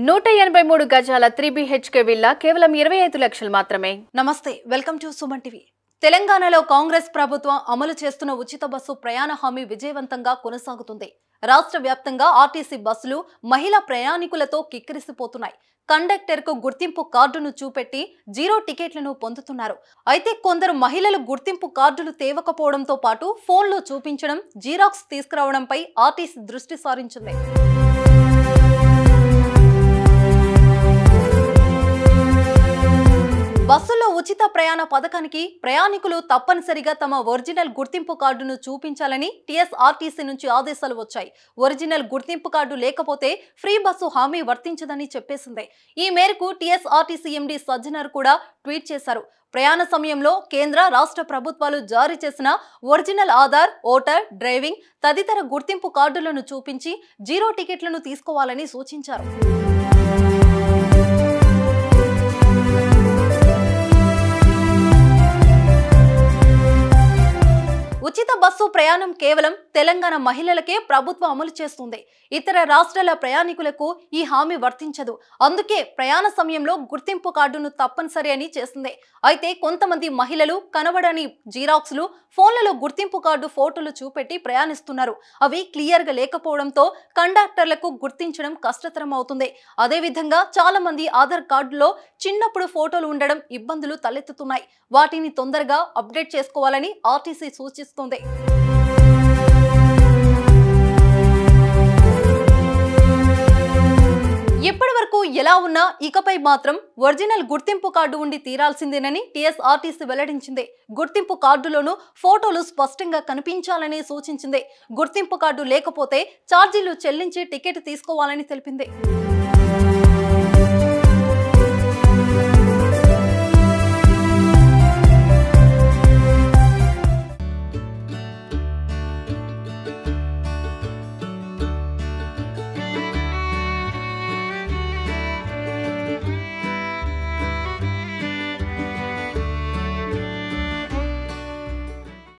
183 గజాల 3BHK villa కేవలం 25 లక్షలు మాత్రమే. నమస్తే, వెల్కమ్ టు సుమన్ టీవీ. తెలంగాణలో కాంగ్రెస్ ప్రభుత్వం అమలు చేస్తున్న ఉచిత బస్సు ప్రయాణ హామీ విజయవంతంగా కొనసాగుతుంది. రాష్ట్ర వ్యాప్తంగా ఆర్టీసీ బస్సులు మహిళా ప్రయాణికులతో కిక్కిరిసిపోతున్నాయి. కండక్టర్కు గుర్తింపు కార్డును చూపెట్టి జీరో టికెట్లను పొందుతున్నారు. అయితే కొందరు మహిళలు గుర్తింపు కార్డులు తేవకపోవడంతో పాటు ఫోన్లో చూపించడం, జీరాక్స్ తీసుకురావడంపై ఆర్టీసీ దృష్టి సారించింది. బస్సుల్లో ఉచిత ప్రయాణ పథకానికి ప్రయాణికులు తప్పనిసరిగా తమ ఒరిజినల్ గుర్తింపు కార్డును చూపించాలని టీఎస్ఆర్టీసీ నుంచి ఆదేశాలు వచ్చాయి. ఒరిజినల్ గుర్తింపు కార్డు లేకపోతే ఫ్రీ బస్సు హామీ వర్తించదని చెప్పేసింది. ఈ మేరకు టీఎస్ఆర్టీసీ ఎండీ సజ్జనర్ కూడా ట్వీట్ చేశారు. ప్రయాణ సమయంలో కేంద్ర, రాష్ట్ర ప్రభుత్వాలు జారీ చేసిన ఒరిజినల్ ఆధార్, ఓటర్, డ్రైవింగ్ తదితర గుర్తింపు కార్డులను చూపించి జీరో టికెట్లను తీసుకోవాలని సూచించారు. ఉచిత బస్సు ప్రయాణం కేవలం తెలంగాణ మహిళలకే ప్రభుత్వం అమలు చేస్తుంది. ఇతర రాష్ట్రాల ప్రయాణికులకు ఈ హామీ వర్తించదు. అందుకే ప్రయాణ సమయంలో గుర్తింపు కార్డును తప్పనిసరి అని చేస్తుంది. అయితే కొంతమంది మహిళలు కనబడని జీరాక్స్లు, ఫోన్లలో గుర్తింపు కార్డు ఫోటోలు చూపెట్టి ప్రయాణిస్తున్నారు. అవి క్లియర్గా లేకపోవడంతో కండక్టర్లకు గుర్తించడం కష్టతరం అవుతుంది. అదేవిధంగా చాలా మంది ఆధార్ కార్డులో చిన్నప్పుడు ఫోటోలు ఉండడం ఇబ్బందులు తలెత్తుతున్నాయి. వాటిని తొందరగా అప్డేట్ చేసుకోవాలని ఆర్టీసీ సూచిస్తుంది. ఇప్పటి వరకు ఎలా ఉన్నా ఇకపై మాత్రం ఒరిజినల్ గుర్తింపు కార్డు ఉండి తీరాల్సిందేనని టీఎస్ఆర్టీసీ వెల్లడించింది. గుర్తింపు కార్డులోనూ ఫోటోలు స్పష్టంగా కనిపించాలని సూచించింది. గుర్తింపు కార్డు లేకపోతే ఛార్జీలు చెల్లించి టికెట్ తీసుకోవాలని తెలిపింది.